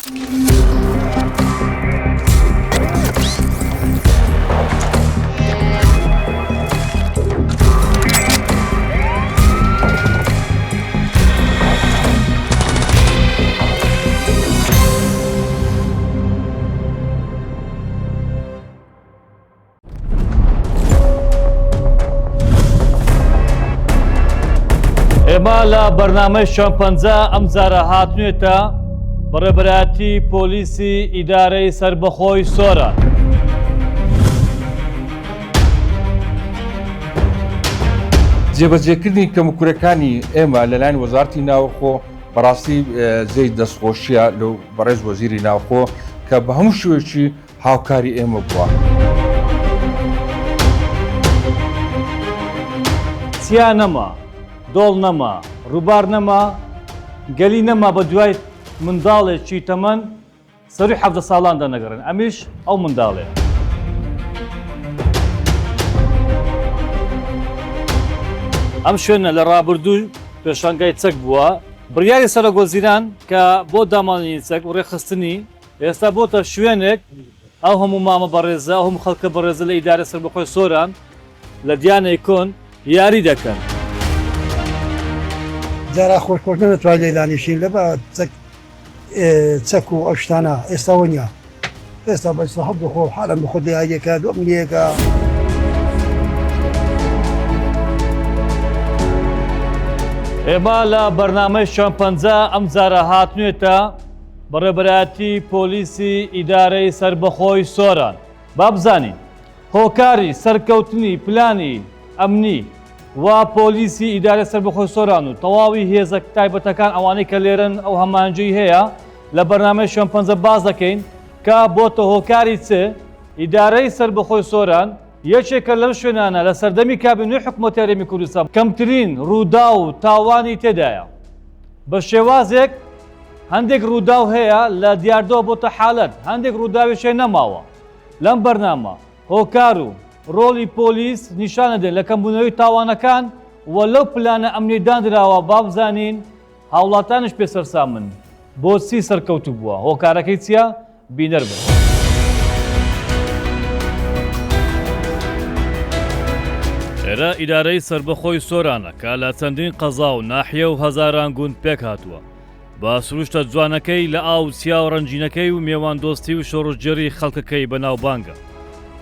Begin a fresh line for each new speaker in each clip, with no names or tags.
ئێمە لە بەرنامەی شەمپەنجە ئەم جارە هاتنوێتە بەڕێبەرایەتی پۆلیسی ئیدارەی سربەخۆی سۆران.
جێبەجێکردنی کەموکورەکانی ئێمە لەلایەن وەزارەتی ناوخۆ بەڕاستی جێی دەستخۆشیە لەو بەڕێز وەزیری ناوخۆ کە بە هەموو شوێکی هاوکاری ئێمە بووە.
چیا نەما، دۆڵ نەما، ڕووبار نەما، گەلی نەما بە دوای منداڵێکی تەمەن سەروی 17 ساڵان دەنەگەڕن. ئەمیش ئەو منداڵێ. ئەم شوێنە لە ڕابردوو پێشانگای چەک بووە. بڕیاری سەرۆکوەزیران کە بۆ دامانینی چەک و ڕێخستنی ئێستا بۆتە شوێنێک ئەو هەموو مامە بەڕێزە، ئەو هەموو خەڵکە بەڕێزە لە ئیدارە سەربەخۆی سۆران لە دیانەی کۆن یاری دەکەن.
جارا خۆشخۆش نەتوانین لێدانیشین لە بە چەک و ئەو شتانە ئێستاوە نیە. ئێستا بەستا هەبوو خۆ حالم بە خۆ دیارەکە دوم نیەکە.
ئێمە لە بەرنامەی شەمپەنجە ئەم جارە هاتنوێتە بەڕێبەرایەتی پۆلیسی ئیدارەی سربەخۆی سۆران. با بزانین هۆکاری سەرکەوتنی پلانی ئەمنی و پۆلیسی ئیدارەی سەربەخۆی سۆران و تەواوی هێزە تایبەتەکان ئەوانەی کە لێرن ئەو هەمانجەی هەیە لە بەرنامەی شەمپەنجە باز دەکەین کە بۆتە هۆکاری چ ئیدارەی سەربەخۆی سۆران یەکێکە لەم شوێنانە لە سەردەمی کابینەوەی حکوومەتی هەرێمی کوردستان کەمترین ڕوودا و تاوانی تێدایە. بە شێوازێک هەندێک ڕووداو هەیە لە دیاردەوە بۆتە حالەت، هەندێک ڕووداویشێ نەماوە. لەم بەرنامە هۆکار و ڕۆڵی پۆلیس نیشانە دێن لە کەمبوونەوەی تاوانەکان و لەو پلانە ئەمنی دانراوە با بزانین هاوڵاتانش پێسەرسامن بۆچی سەرکەوتو بووە. هۆکارەکەی چییە؟ بینەر بن. ئێرە ئیدارەی سەربەخۆی سۆرانە کە لە چەندین قەزا و ناحیە و هەزاران گوند پێک هاتووە با سروشتە جوانەکەی لە ئاو چیا و ڕەنجینەکەی و میێواندۆستی و شۆڕژگەری خەڵکەکەی بەناوبانگە.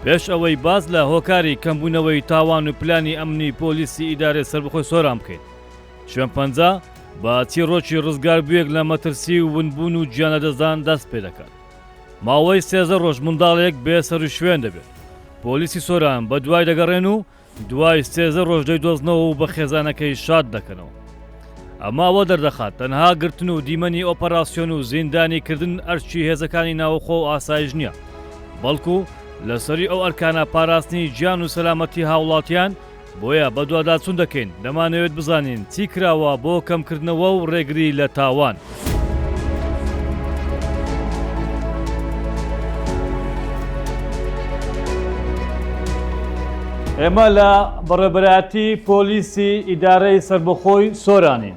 پێش ئەوەی باز لە هۆکاری کەمبوونەوەی تاوان و پلانی ئەمنی پۆلیسی ئیدارەی سەربەخۆی سۆران بکەیت. شوێنپەنجە بە چیرۆکی ڕزگار بوویەک لە مەترسی و ونبوون و گیانەدەزان دەست پێ دەکات. ماوەی 13 ڕۆژ منداڵێک بێسەر و شوێن دەبێت. پۆلیسی سۆران بە دوای دەگەڕێن و دوای 13 ڕۆژ دەیدۆزنەوە و بە خێزانەکەی شاد دەکەنەوە. ئەماوە دەردەخات تەنها گرتن و دیمەنی ئۆپەراسیۆن و زیندانی کردن ئەرچی هێزەکانی ناوخۆ و ئاسایش نییە، بەڵکو لەسەری ئەو ئەرکانە پاراستنی گیان و سەلامەتی هاوڵاتیان. بۆیە بە دوواداچوون دەکەین دەمانەوێت بزانین چی کراوە بۆ کەمکردنەوە و ڕێگری لە تاوان. ئێمە لە بەڕێبەرایەتی پۆلیسی ئیدارەی سەربەخۆی سۆرانین.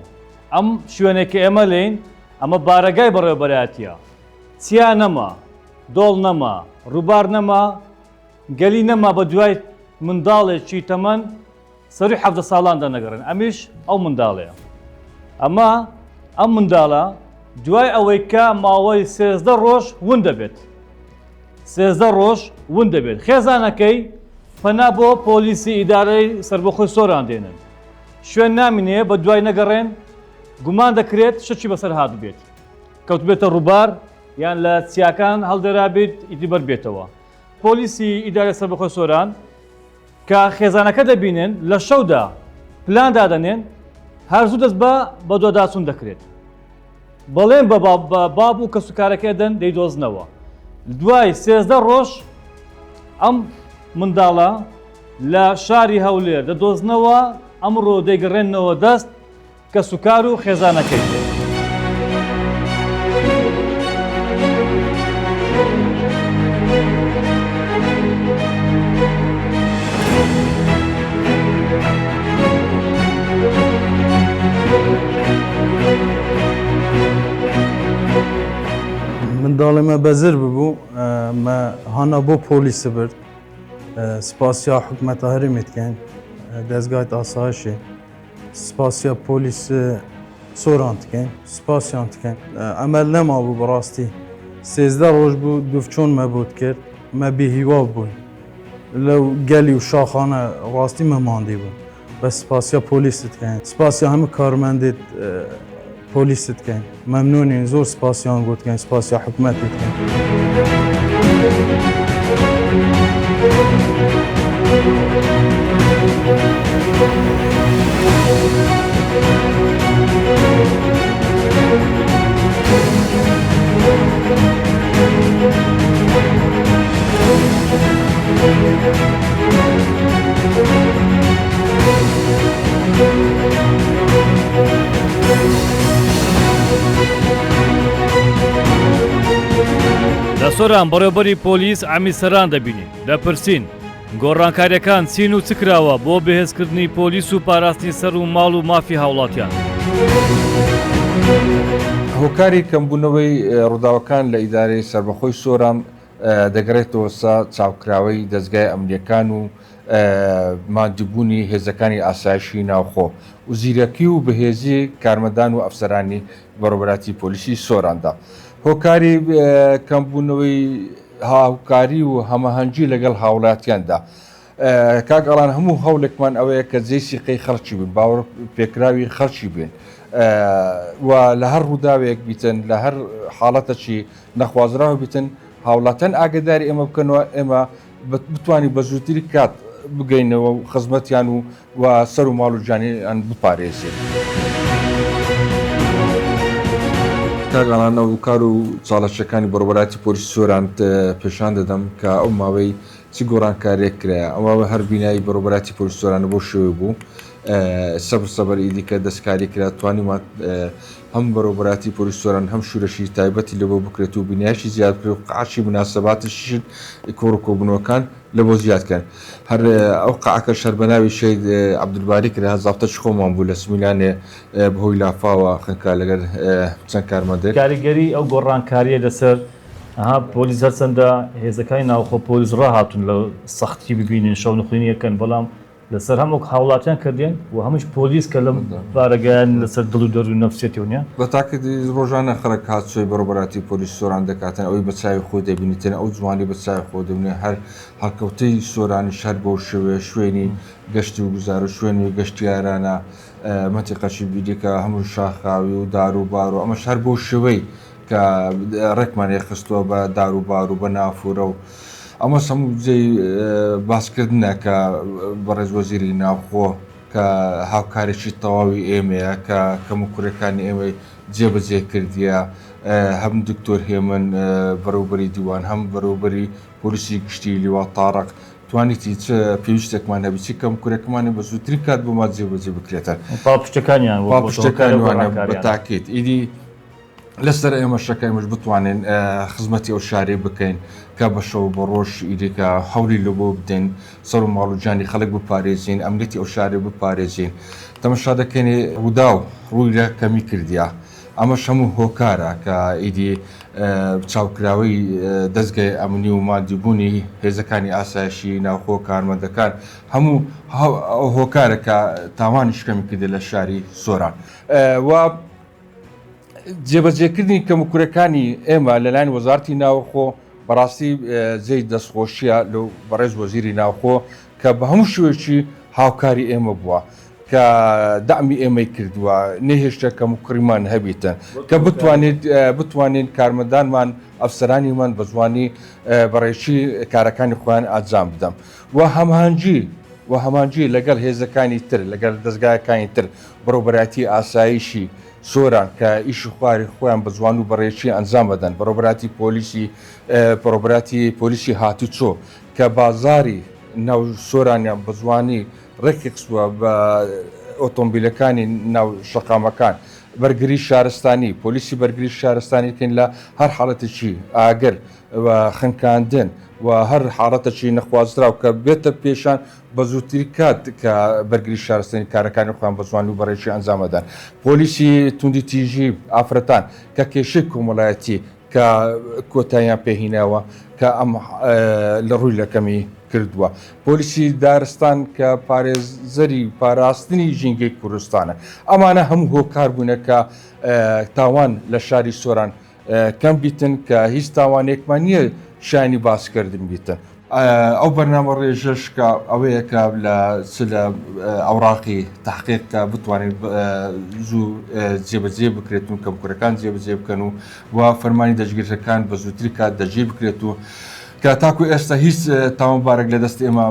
ئەم شوێنێکی ئێمە لین ئەمە بارەگای بەڕێبەرایەتیە. چیا نەما، دۆڵ نەما، ڕووبار نەما، گەلی نەما بە دوای منداڵێکی تەمەن سەروی 17 ساڵان دەنەگەڕن. ئەمیش ئەو منداڵەیە. ئەم منداڵە دوای ئەوەی کە ماوەی 13 ڕۆژ ون دەبێت. 13 ڕۆژ ون دەبێت. خێزانەکەی پەنا بۆ پۆلیسی ئیدارەی سەربەخۆی سۆران دێنن. شوێن نامینێ بە دوای نەگەڕێن گومان دەکرێت شتێکی بەسەر هات بێت. کەوت بێتە ڕووبار یان لە چیاکان هەڵدەرا بێت ئیدیبەر بێتەوە. پۆلیسی ئیدارەی سەربەخۆی سۆران کە خێزانەکە دەبینن لە شەودا پلان دادەنێن هەرزوو دەست بە دوواداچوون دەکرێت. بەڵێن بە باب و کەسوکارەکە دەن دەیدۆزنەوە. دوای 13 ڕۆژ ئەم منداڵە لە شاری هەولێر دەدۆزنەوە. ئەمڕۆ دەیگەڕێنەوە دەست کەسوکار و خێزانەکەی.
من دالما بزر ببو ما هانا بو پولیس برد سپاسیا حکومت هرمت کن دزگاه آسایشی سپاسیا پولیس سورانت کن سپاسیانت کن عمل نما بو براستی 13 روز بو دفچون مبود کرد ما بیهیوا بو لو گلی و شاخانه راستی مماندی بو بس سپاسیا پولیس کن سپاسیا همه کارمندت پولیس کن ممنونین زور سپاسیان گفت کن سپاسیا حکومت کن
لە سۆران بەڕێوەبەری پۆلیس ئامی سەران دەبینین دەپرسین گۆڕانکاریەکان چین و چکراوە بۆ بەهێزکردنی پۆلیس و پاراستنی سەر و ماڵ و مافی هاوڵاتیان.
هۆکاری کەمبوونەوەی ڕووداوەکان لە ئیدارەی سربەخۆی سۆران دەگەڕێتەوە سا چاوکراوەی دەستگای ئەمنیەکان و مادیبوونی هێزەکانی ئاسایشی ناوخۆ و زیرەکی و بەهێزی کارمەندان و ئەفسەرانی بەڕێوەبەری پۆلیسی سۆراندا. هۆکاری کەمبوونەوەی هاوکاری و هەمەهەنگی لەگەڵ هاوڵاتیاندا کاگەڵان هەموو هەوڵێکمان ئەوەیە کە جێی سیقەی خەڵکی بن باوەڕ پێکراوی خەڵکی بێن و لە هەر ڕووداوێک بیتن لە هەر حاڵەتەکی نەخوازراوە بیتن هاوڵاتەن ئاگداری ئێمە بکەنەوە ئێمە بتوانین بە زووتری کات بگەینەوە و خزمەتیان و سەر و ماڵ و جانیان بپارێزێن. کاگەڵان ئەو کار و چاڵەشەکانی بەڕێوەبەری پۆلیسی سۆران پێشان دەدەم کە ئەو ماوەی چی گۆڕانکاریەک کرایە ئەوە هەر بینایی بەڕێوەبەری پۆلیسی سۆرانە بۆ شێوە بوو سەبر ئیدی کە دەستکاری کرا توانیمان هەم بەڕێوەبەری پۆلیسی سۆران هەم شوورەشی تایبەتی لەبۆ بکرێت و بینایشی زیاد بکرێت و قاچی مناسەباتیشن کۆڕکۆبوونەوەکان لە بۆ زیادکەن هەر ئەو قاعەکە شەر بە ناوی شەید عەبدولباری کرا زافتەش خۆمان بوو لە سمیلانێ بەهۆی لافاوە خنکا لەگەر چەند کارمەندێک
کاریگەری ئەو گۆڕانکاریە لەسەر پۆلیس هەرچەندە هێزەکانی ناوخۆ پۆلیس ڕاهاتون لە سەختی ببینین شەو نخوێنی یەکەن بەڵام لەسەر هەموو هاوڵاتیان کردێن و هەمووش پۆلیس کە لەم بارەگەیان لەسەر دڵ و دەر و نەفسێتیونە
بە تاکردی ڕۆژانە خەڵک هاتچۆی بەڕێوەبەری پۆلیسی سۆران دەکاتن ئەوەی بە چاوی خۆ دەبینیتن ئەو جوانی بە چاوی خۆ دەبینێ هەر هەڵکەوتەی سۆرانی شەر بۆ شوێنی گەشتی و گوزار و شوێنی گەشتیارانە مەنتیقەشی بیدیکە هەموو شاخاوی و دار و بار و ئەمەش هەر بۆ شوەی کە ڕێکمان خستووە بە دار و بار و بە نافورە و ئەمە هەموو جێی باسکردنە کە بەڕێز وەزیری ناوخۆ کە هاوکارێکی تەواوی ئێمەیە کە کەم و کوڕەکانی ئێمەی جێبەجێ کردیە هەم دکتۆر هێمن بەڕێوەبەری دیوان هەم بەڕێوەبەری پۆلیسی گشتی لیوا تاڕق توانیتی چ پێویستێکمان هەبی چی کەم کوڕەکەمانی بە زووترین کات بۆمان جێبەجێ بکرێتە پاپشتەکانیوانە بە تاکێت ئیدی لەسەر ئێمە شەکەیمەش بتوانین خزمەتی ئەو شارەی بکەین کە بە شەو بە ڕۆژ ئیدیکە هەوری لە بۆ بدەین سەر و ماڵ و جانی خەڵک بپارێزین ئەمنیەتی ئەو شارێ بپارێزین تەمەشا دەکەینێ ڕوودا و ڕووی لە کەمی کردیا ئەمەش هەموو هۆکارە کە ئیدی چاوکراوەی دەستگای ئەمنی و مادیبوونی هێزەکانی ئاسایشی ناوخۆ کارمەندەکان هەموو ئەو هۆکارە کە تاوانی شکەمی کردێ لە شاری سۆران و جێبەجێکردنی کەموکورەکانی ئێمە لەلایەن وەزارەتی ناوخۆ بەڕاستی جێی دەستخۆشیە لەو بەڕێز وەزیری ناوخۆ کە بە هەموو شوێکی هاوکاری ئێمە بووە کە دامی ئێمەی کردووە نەهێشتە کەموکڕیمان هەبیتن کە بتوانین کارمەندانمان ئەفسەرانیمان بە زوانی بەڕێشی کارەکانی خۆیان ئاجام بدەم و هەمانجی لەگەڵ هێزەکانی تر لەگەڵ دەستگایەکانی تر بەڕێوەبەری ئاسایشی سۆران کە ئیشی خواری خۆیان بە جوان و بەڕێکی ئەنجام بدەن بەڕێوەبەری پۆلیسی هاتوچۆ کە بازاری ناو سۆرانیان بە جوانی ڕێکی قسووە بە ئۆتۆمبیلەکانی ناو شەقامەکان بەرگری شارستانی پۆلیسی بەرگری شارستانیکەین لە هەر حاڵەتێکی ئاگر و خنکاندن و هەر حاڵەتێکی نەخوازراو کە بێتە پێشان بە زووتری کات کە بەرگری شارستانی کارەکانی خۆیان بە جوان و بەڕێکی ئەنجامەدان پۆلیسی توندی تیژی ئافرەتان کە کێشەی کۆمەڵایەتی کە کۆتاییان پێهیناوە کە ئەم لە ڕووی لەکەمی کردووە. پۆلیسی دارستان کە پارێزەری پاراستنی ژینگەی کوردستانە، ئەمانە هەموو هۆکار بوونە کە تاوان لە شاری سۆران کەم بیتن کە هیچ تاوانێکمان نییە شانی باسکردن بیتن. ئەو بەرنامە ڕێژەش کە ئەوەیە کە لە ئەوراقی تحقیق کە بتوانین زوو جێبەجێ بکرێتون کە بکورەکان جێبەجێ بکەن و فەرمانی دەستگیرەکان بە زووتری کات دەجێ بکرێت و کە تاکو ئێستا هیچ تاوانبارێک لە دەست ئێمە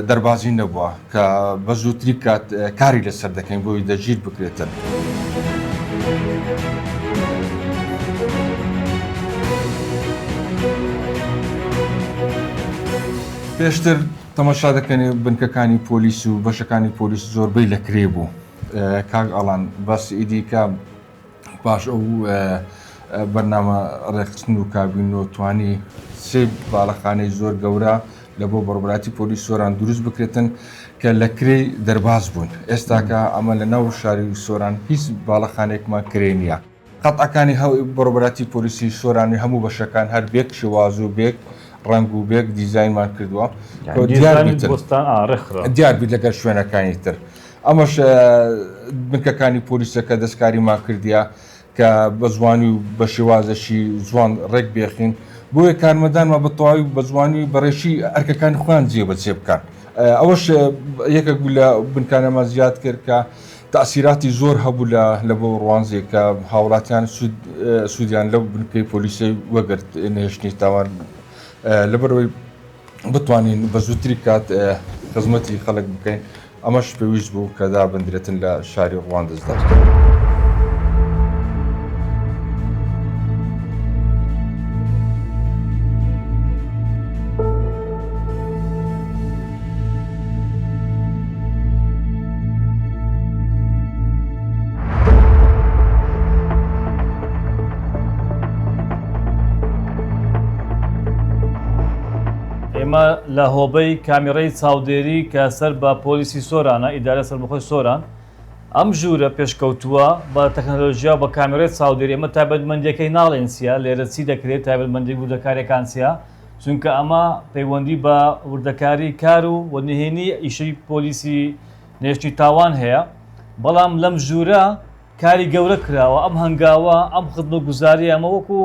دەربازی نەبووە کە بە زووتری کات کاری لەسەر دەکەین بۆی دەگیر بکرێتن. پێشتر تەماشا دەکەنێ بنکەکانی پۆلیس و بەشەکانی پۆلیس زۆربەی لەکرێ بوو. کاک ئەڵان بەس ئیدی کە پاش ئەو بەرنامە ڕێخستن و کابینەوە توانی سێ باڵەخانەی زۆر گەورە لە بۆ بەڕێوەبەراتی پۆلیس سۆران دروست بکرێتن کە لە کرێ دەرباز بوون. ئێستاکە ئەمە لە ناو شاری سۆران هیچ باڵەخانێکمان کرێ نییە. قەتعەکانی بەڕێوەبەراتی پۆلیسی سۆرانی هەموو بەشەکان هەر بێک شێواز و بێک ڕنگ و بێک دیزاینمان کردووە دیار بیت لەگەر شوێنەکانی تر. ئەمەش بنکەکانی پۆلیسەکە دەستکاریمان کردیا کە بە زوانی و بە شێوازەشی زوان ڕێک بێخین بۆیە کارمەدانمان بە تەواوی بە زوانی بەڕێشی ئەرکەکانی خۆیان جێبەجێ بکەن. ئەوەش یەکێک لە بنکانەمان زیاد کرد کە تەئسیراتی زۆر هەبوو لە بۆ ڕوانزێک کە هاوڵاتیان سوودیان لەو بنکەی پۆلیسی وەگرت نهێشتنی تاوان لەبەرەوەی بتوانین بە زووتری کات خزمەتی خەڵک بکەین. ئەمەش پێویست بوو کە دابدرێتن لە شاری ڕوان دەستدات.
ئێمە لە هۆبەی کامیڕەی چاودێری کە سەر بە پۆلیسی سۆرانە ئیدارە سەربەخۆی سۆران ئەم ژوورە پێشکەوتووە بە تەکنۆلۆژیا بە کامیڕەی چاودێری ئەمە تایبەتمەندیەکەی ناڵێن چیە لێرە چی دەکرێت تایبەتمەندی وردەکارێکان چیە چونکە ئەمە پەیوەندی بە وردەکاری کار و وەنهێنی ئیشەی پۆلیسی نێشتی تاوان هەیە. بەڵام لەم ژوورە کاری گەورە کراوە ئەم هەنگاوە ئەم خزمەتگوزاری ئەمە وەکو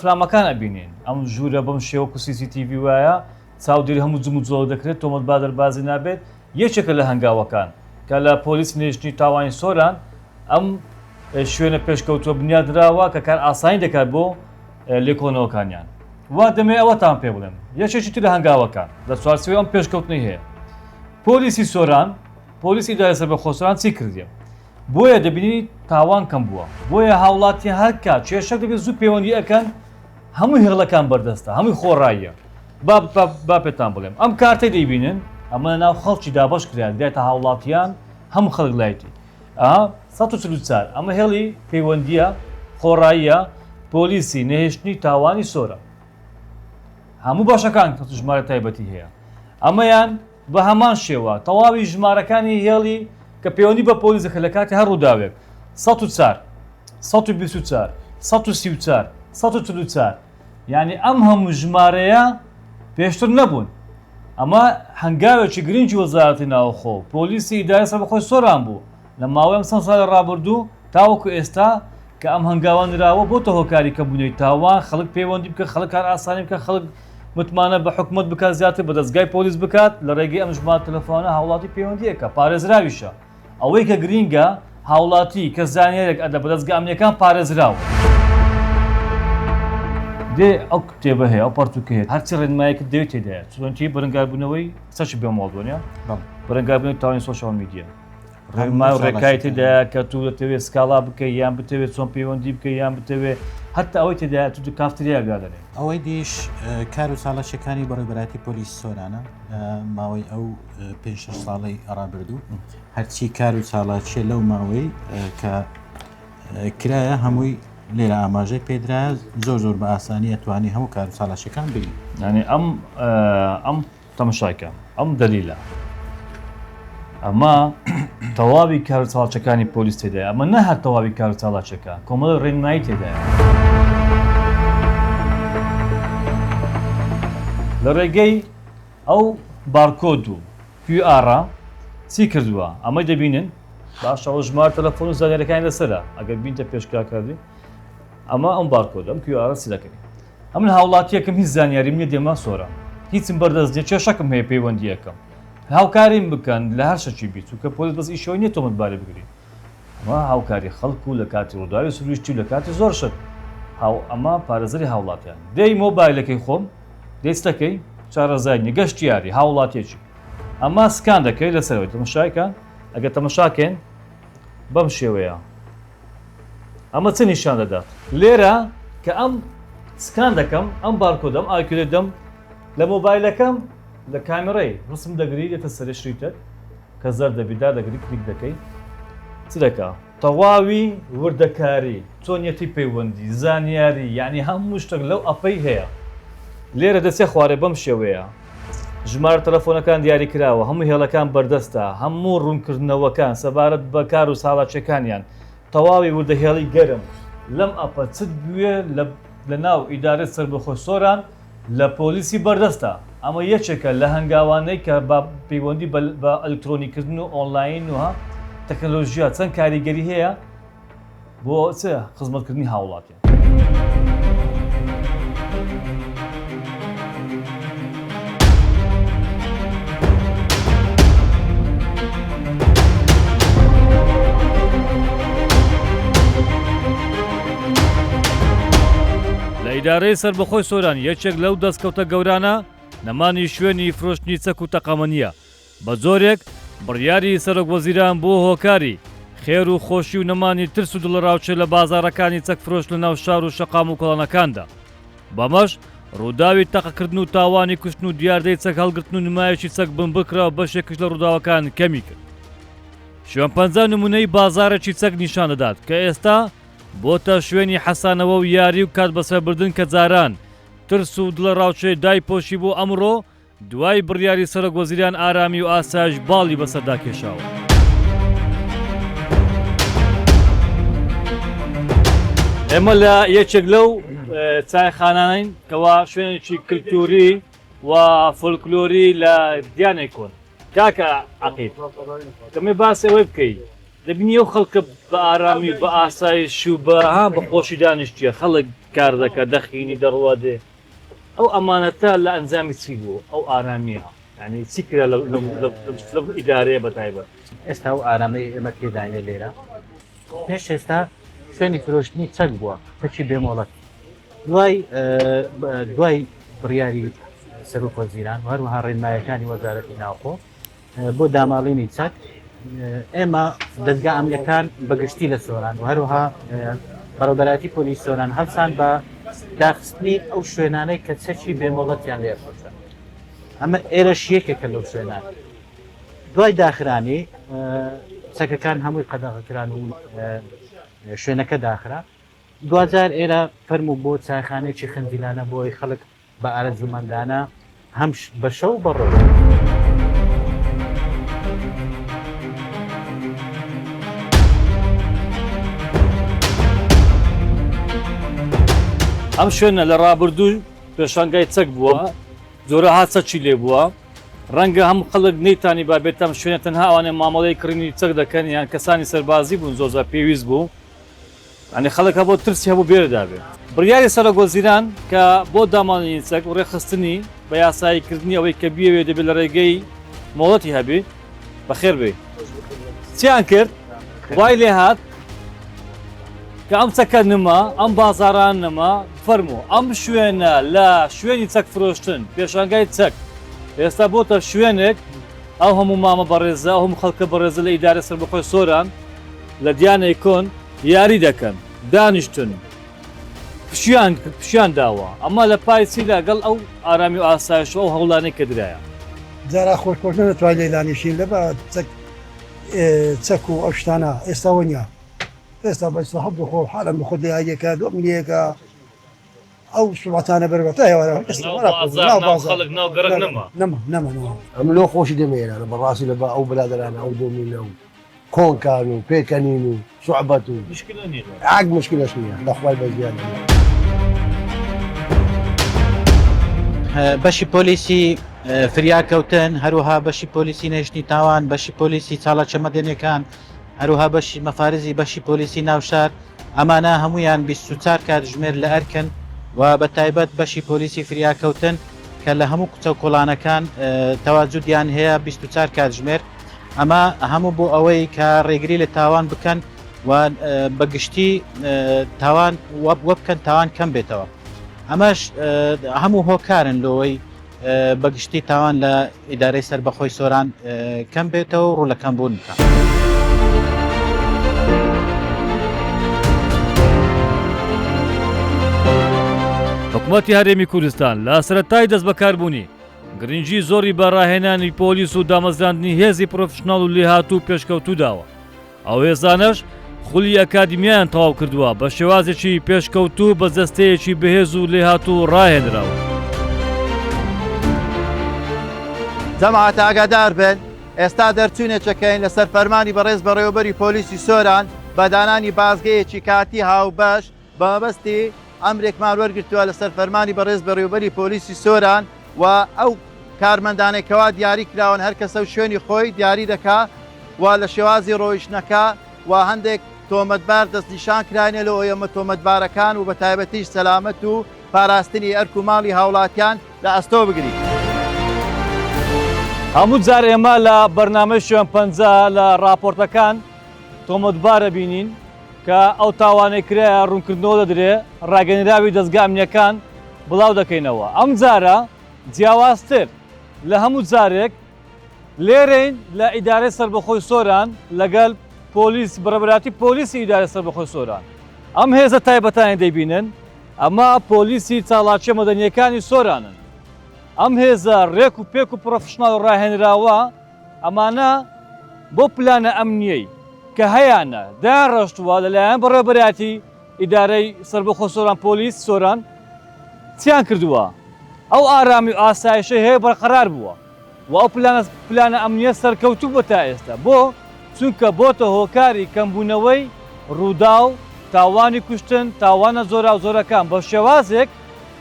فلامەکان ئەبینێن. ئەم ژوورە بەم شێوەکو CCTV وایە چاودێری هەموو جم و جۆڵ دەکرێت تۆمەت با دەربازی نابێت. یەکێکە لە هەنگاوەکان کە لە پۆلیس نێشتنی تاوانی سۆران ئەم شوێنە پێشکەوتووە بنیادراوە کە کار ئاسانی دەکات بۆ لێکۆنەوەکانیان. وا دەمێ ئەوەتان پێ بڵێم یەکێکی تر لە هەنگاوەکان لە چوارچێوەی ئەم پێشکەوتنی هەیە. پۆلیسی سۆران پۆلیسی ئیدارە سەربەخۆ سۆران چی کردیە؟ بۆیە دەبینی تاوان کەم بووە بۆیە هاوڵاتی هەر کات کێشەک دەبێت زوو پەیوەندی ئەەکەن هەموو هێڵەکان بەردەستە هەمووی خۆڕاییە. با پێتان بڵێم ئەم کارتەی دەیبینن ئەمە ناو خەڵکی دابش کرایان دێتە هاوڵاتیان هەموو خەڵک لایەتی 144 ئەمە هێڵی پەیوەندیە خۆڕاییە پۆلیسی نەهێشتنی تاوانی سۆرە هەموو باشەکان ژمارە تایبەتی هەیە. ئەمەیان بە هەمان شێوە تەواوی ژمارەکانی هێڵی کە پەیوەندی بە پۆلیسەکە لە کاتی هەر ڕووداوێت 104 124 134 144 یعنی ئەم هەموو ژمارەیە پێشتر نەبوون. ئەمە هەنگاوێکی گرنگی وەزارەتی ناوخۆ پۆلیسی ئیدارە سەربەخۆی سۆران بوو لە ماوەی چەند ساڵی ڕابردوو تاوەکو ئێستا کە ئەم هەنگاوانراوە بۆتە هۆکاری کەمبوونەوەی تاوان خەڵک پەیوەندی بکە خەڵک کار ئاسانی بکە خەڵک متمانە بە حکومەت بکات زیاتر بە دەستگای پۆلیس بکات لە ڕێگەی ئەم ژمارە تەلەفۆنە هاوڵاتی پەیوەندیەکە پارێزراویشە. ئەوەی کە گرینگە هاوڵاتی کە زانیارێک ئەدە بە دەستگا ئەمنیەکان پارێزراوە. دێ ئەو کتێبە هەیە ئەو پەرتوکە هەیە هەرچی ڕێنماییەکە دەوێت تێدایە چۆنتی بەرەنگاربوونەوەی سەرچ بێمەڵبوونیە بەرەنگاربوونی تاوانی سۆشیال میدیا ڕێنمای و ڕێکای تێدایە کە تو دەتەوێت سکاڵا بکەی یان بتەوێت چۆن پەیوەندی بکەی یان بتەوێت هەتا ئەوەی تێدایە تو کافتریا گادەنێ.
ئەوەی دیش کار و ساڵەشەکانی بەڕێوەبەراتی پۆلیس سۆرانە ماوەی ئەو 5 ساڵی ڕابردوو هەرچی کار و ساڵاتچێ لەو ماوەی کە کرایە هەمووی لێرە ئاماژەی پێدرا زۆر بە ئاسانی ئەتوانی هەموو کار و ساڵاشەکان بگرین.
ینی ئەم تەماشاکە ئەم دەلیلە ئەمە تەواوی کار و چاڵچەکانی پۆلیس تێدایە ئەمە نە هەر تەواوی کار و چاڵاچەکە کۆمەڵ ڕێنمایی تێدایە. لە ڕێگەی ئەو بارکۆد و QR چی کردووە ئەمە دەبینن باشەوە ژمار تەلەفۆن و زانیاریەکانی لەسەرە ئەگەر بینتە پێشکاکردی ئەمە ئەم بارکۆد ئەم QR چی دەکەین ئەم هاوڵاتیەکەم هیچ زانیاری منە دێمە سۆرە هیچم بەردەست دێ کێشەکەم هەیە پەیوەندیەکەم هاوکاریم بکەن لە هەر شەکی بیت و کە پۆلیس بەس ئیشەوەی نیە تۆمت بارێ بگری ئەمە هاوکاری خەڵکو لە کاتی ڕووداوی سروشتی و لە کاتی زۆر شت ئەمە پارێزەری هاوڵاتیان دەی مۆبایلەکەی خۆم دەستەکەی چارەزای گەشت یاری هاوڵاتیەکی ئەمە سکان دەکەی لەسەرەوەی تەمەشایکان ئەگەر تەمەشاکەن بەم شێوەیە ئەمە چ نیشان دەدات لێرە کە ئەم سکان دەکەم ئەم بارکۆدەم ئاکوێ دەم لە مۆبایلەکەم لە کامێرەی ڕسم دەگری دێتە سەرێ شریتت کە زەر دەبیدا دەگری کلیک دەکەی چ دەکا تەواوی وردەکاری چۆنیەتی پەیوەندی زانیاری یعنی هەموو شتێک لەو ئەپەی هەیە لێرە دەچێ خوارێ بەم شێوەیە ژمارە تەلەفۆنەکان دیاری کراوە هەموو هێڵەکان بەردەستە هەموو ڕوونکردنەوەکان سەبارەت بە کار و ساڵاتچەکانیان تەواوی وردەهێڵی گەرم لەم ئەپە چت بوێ لە ناو ئیدارەت سەربەخۆ سۆران لە پۆلیسی بەردەستە ئەمە یەکێکە لە هەنگاوانەی کە پەیوەندی بە ئەلکترۆنیکردن و ئۆنلاین وها تەکنۆلۆژیا چەند کاریگەری هەیە بۆ چ خزمەتکردنی هاوڵاتیان ئیدارەی سەربەخۆی سۆران یەکێک لەو دەستکەوتە گەورانە نەمانی شوێنی فرۆشتنی چەک و تەقەمەنیە بە زۆرێک بڕیاری سەرۆکوەزیران بۆ هۆکاری خێر و خۆشی و نەمانی ترس و دڵڕاوچێ لە بازارەکانی چەک فرۆشت لە ناو شار و شەقام و کۆڵانەکاندا بەمەش ڕووداوی تەقەکردن و تاوانی کوشتن و دیاردەی چەک هەڵگرتن و نمایشی چەک بم بکرەوە بەشێکش لە ڕووداوەکان کەمی کرد شوێن پەنجا نمونەی بازارێکی چەک نیشان دەدات کە ئێستا بۆتە شوێنی حەسانەوە و یاری و کات بەسەربردن کە جاران ترس و دڵە ڕاوچێ دایپۆشی بۆ ئەمڕۆ دوای بڕیاری سەرۆکوەزیران ئارامی و ئاسایش باڵی بەسەردا کێشاوە ئێمە لە یەکێک لەو چایخانانین کەوا شوێنێکی کلتوری و فۆلکلۆری لە دیانەی کۆن کاکە عەقیل دەمێ باس ئەوەی بکەیت دەبینی ئەو خەڵکە بە ئارامی بە ئاسایش و بە خۆشی دانیشتیە خەڵک کار دەکە دەخینی دەڕوا دێ ئەو ئەمانەتە لە ئەنجامی چی بوو ئەو ئارامیە یعنی چی کرا لە ئیدارەیە بەتایبەت
ئێستا و ئارامەی ئێمە پێداینە لێرە پێش ئێستا شوێنی فرۆشتنی چەک بووە چەکی بێمۆڵەت دوای بڕیاری سەرۆکوەزیران و هەروەها ڕێنمایەکانی وەزارەتی ناوخۆ بۆ داماڵینی چەک ئێمە دەستگا ئەمنیەکان بەگشتی لە سۆران و هەروەها بەڕێوەبەراتی پۆلیس سۆران هەڵسان بە داخستنی ئەو شوێنانەی کە چەکی بێمۆڵەتیان لێخۆشە ئەمە ئێرەش یەکێکە لەو شوێنان دوای داخرانی چەکەکان هەمووی قەدەغەکران و شوێنەکە داخرا دوجار ئێرە فەرموو بۆ چایخانێکی خەنجیلانە بۆی خەڵک بە ئارەزومەندانە هەم بە شەو بەڕۆ
ئەم شوێنە لە ڕابردوو پێشانگای چەک بووە زۆرە هاچەکی لێ بووە ڕەنگە هەم خەڵک نەیتانی بابێت ئەم شوێنە تەنها ئەوانێ مامەڵەی کڕینی چەک دەکەن یان کەسانی سەربازی بوون زۆرجار پێویست بوو ئەنی خەڵک بۆ ترسی هەبوو بێرەدابێت بڕیاری سەرۆکوەزیران کە بۆ دامانینی چەک و ڕێخستنی بە یاساییکردنی ئەوەی کە بیەوێ دەبێت لە ڕێگەی مۆڵەتی هەبێ بەخێر بێ چیان کرد وای لێ هات کە ئەم چەکە نما ئەم بازاران نەما فەرموو ئەم شوێنە لە شوێنی چەک فرۆشتن پێشانگای چەک ئێستا بۆتە شوێنێک ئەو هەموو مامە بەڕێزە هەموو خەڵکە بەڕێزە لە ئیدارە سەربەخۆی سۆران لە دیانەی کۆن یاری دەکەن دانیشتن پشیان داوە ئەمە لە پایسی لەگەڵ ئەو ئارامی و ئاسایش ئەو هەوڵانەی کە درایە
جارا خۆشکۆشتن نەتوانین لێلانیشین لە بە چەک و ئەو شتانە ئێستا وەنیا ئێستا بەستا هەبوو خۆ حالم بە خۆ دیارەکە دو ئەمنیەکە ئەو سوڵاتانە بەربەتایەوە نەما
ئەم لۆ خۆشی دەمێنە لە بەڕاستی لە بە ئەو بەلادەرانە ئەو دۆمینە و کۆنکان و پێکەنین و سوعبەت و عاگ مشکلەش نییە لەخوای بەزیان
بەشی پۆلیسی فریاکەوتن هەروها بەشی پۆلیسی نێشتنی تاوان بەشی پۆلیسی چاڵە چەمەدێنەکان هەروها بەشی مەفارزی بەشی پۆلیسی ناوشار ئەمانە هەمویان 24 کاتژمێر لە ئەرکن و بە تایبەت بەشی پۆلیسی فریاکەوتن کە لە هەموو کوچە و کۆڵانەکان تەواجودیان هەیە 24 کاتژمێر ئەمە هەموو بۆ ئەوەی کە ڕێگری لە تاوان بکەن و بەگشتی تاوان وە بکەن تاوان کەم بێتەوە ئەمەش هەموو هۆکارن لەوەی بەگشتی تاوان لە ئیدارەی سەربەخۆی سۆران کەم بێتەوە و ڕوولەکەم بوون بکە.
حکوومەتی هەرێمی کوردستان لە سەرەتای دەست بەکاربوونی گرنگی زۆری بە ڕاهێنانی پۆلیس و دامەزراندنی هێزی پرۆفشناڵ و لێهاتوو پێشکەوتوو داوە. ئەو هێزانەش خولی ئەکادمیان تەواو کردووە بە شێوازێکی پێشکەوتوو بە جەستەیەکی بەهێز و لێهاتوو ڕاهێنراوە.
جەماعەت ئاگادار بن ئێستا دەرچوونێکەکەین لەسەر فەرمانی بەڕێز بەڕێوەبەری پۆلیسی سۆران بەدانانی بازگەیەکی کاتی هاوبەش بە مەبەستی ئەمرێکمان وەرگرتووە لەسەر فەرمانی بەڕێز بەڕێوەبەری پۆلیسی سۆران و ئەو کارمەندانێکەوە دیاری کراون هەر کەسە و شوێنی خۆی دیاری دەکا و لە شێوازی ڕۆیشتنەکە و هەندێک تۆمەتبار دەستنیشان کراینە لە ئەمە تۆمەتبارەکان و بە تایبەتیش سەلامەت و پاراستنی ئەرک و ماڵی هاوڵاتیان لە ئەستۆ بگریت.
هەموو جار ئێمە لە بەرنامەی شوێن پەنجە لە راپۆرتەکان تۆمەتبارە بینین کە ئەو تاوانەی کرایە ڕوونکردنەوە دەدرێ ڕاگەنراوی دەستگا ئەمنیەکان بڵاو دەکەینەوە. ئەم جارە جیاوازتر لە هەموو جارێک لێرەین لە ئیدارەی سەربەخۆی سۆران لەگەڵ پۆلیس بەڕێوەبەراتی پۆلیسی ئیدارەی سەربەخۆی سۆران ئەم هێزە تایبەتانی دەیبینن ئەمە پۆلیسی چاڵاکیە مەدەنیەکانی سۆرانن. ئەم هێزە ڕێک و پێک و پرۆفشناڵ ڕاهێنراوە ئەمانە بۆ پلانە ئەمنیەی کە هەیەە دایان ڕۆشتووە لەلایەن بەڕێوەبەراتی ئیدارەی سەربەخۆی سۆران پۆلیس سۆران چیان کردووە ئەو ئارامی و ئاسایشە هەیە بەرقەرار بووە و ئەو پلانە ئەمنیە سەرکەوتوو بۆ تا ئێستا بۆ چونکە بۆتە هۆکاری کەمبوونەوەی ڕوودا و تاوانی کوشتن تاوانە زۆرا و زۆرەکان بە شێوازێک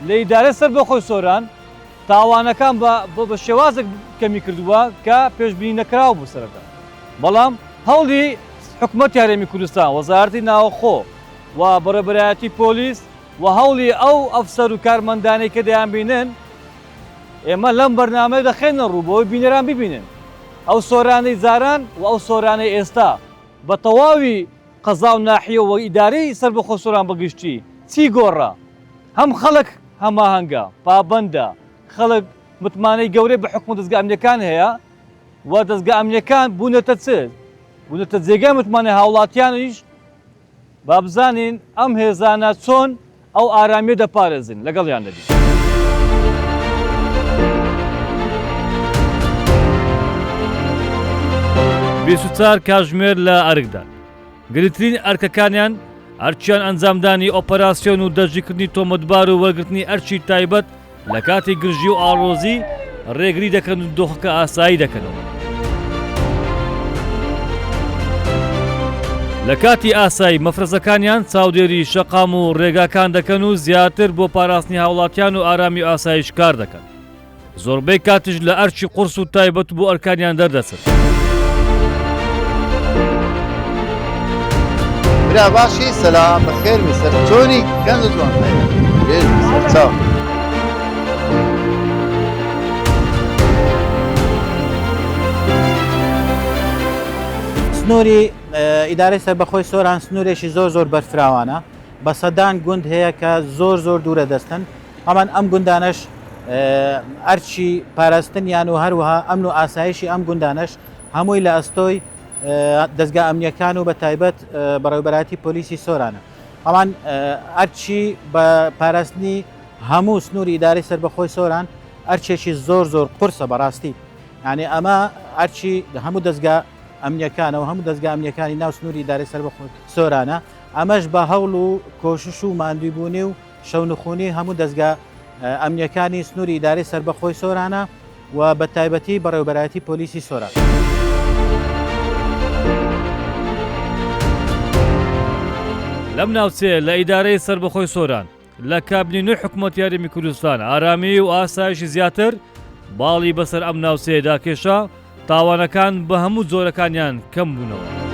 لە ئیدارەی سەربەخۆی سۆران تاوانەکان بە شێوازێک کەمی کردووە کە پێشبینی نەکراوە بوو سەرەتا. بەڵام هەوڵی حکوومەتی هەرێمی کوردستان وەزارەتی ناوەخۆ و بەڕێوەبەرایەتی پۆلیس و هەوڵی ئەو ئەفسەر و کارمەندانەی کە دەیان بینن ئێمە لەم بەرنامەیە دەخێنە ڕوو بۆەوەی بینەران ببینن ئەو سۆرانەی زاران و ئەو سۆرانەی ئێستا بە تەواوی قەزا و ناحیە و ئیدارەی سەربەخۆی سۆران بەگشتی چی گۆڕا هەم خەڵک هەماهەنگە پابەندە خەڵک متمانەی گەورەی بە حکومە دەستگا ئەمنیەکان هەیە و دەستگا ئەمنیەکان بوونەتە چ بوونەتە جێگای متمانەی هاوڵاتیانیش با بزانین ئەم هێزانە چۆن ئەو ئارامیە دەپارێزن لەگەڵیان دەبێت. 24 کاتژمێر لە ئەرکدا گرنگترین ئەرکەکانیان ئەرچیان ئەنجامدانی ئۆپەراسیۆن و دەژیکردنی تۆمەتبار و وەرگرتنی ئەرچی تایبەت لە کاتی گرژی و ئاڵۆزی ڕێگری دەکەن و دۆخەکە ئاسایی دەکەنەوە. لە کاتی ئاسایی مەفرەزەکانیان چاودێری شەقام و ڕێگاکان دەکەن و زیاتر بۆ پاراستنی هاوڵاتیان و ئارامی ئاسایش کار دەکەن. زۆربەی کاتیش لە ئەرچی قورس و تایبەت بۆ ئەرکانیان دەردەچێت.
برا باشی سلام بەخێر میسەر چۆنی گەنج جوان چاو
سنووری ئیدارەی سەربەخۆی سۆران سنوورێکی زۆر بەرفراوانە بە سەدان گوند هەیە کە زۆر دوورە دەستن هەمان ئەم گوندانش ئەرچی پاراستنیان و هەروەها ئەمن و ئاسایشی ئەم گوندانش هەمووی لە ئەستۆی دەستگا ئەمنیەکان و بە تایبەت بەڕێوەبەراتی پۆلیسی سۆرانە هەمان ئەرچی بە پاراستنی هەموو سنووری ئیدارەی سەربەخۆی سۆران ئەرچێکی زۆر قورسە بەڕاستی یعنی ئەمە ئەرچی هەموو دەستگا ئەمنیەکانەوە هەموو دەستگا ئەمنیەکانی ناو سنووری ئیدارەی سەربەخۆی سۆرانە ئەمەش بە هەوڵ و کۆشش و ماندووبوونی و شەونخوونی هەموو دەستگا ئەمنیەکانی سنووری ئیدارەی سەربەخۆی سۆرانە و بە تایبەتی بەڕێوەبەراتی پۆلیسی سۆران.
لەم ناوچێ لە ئیدارەی سەربەخۆی سۆران لە کابینەی حکوومەتی یاریمی کوردستان ئارامی و ئاسایشی زیاتر باڵی بەسەر ئەم ناوچەیەدا کێشا تاوانەکان بە هەموو جۆرەکانیان کەم بوونەوە.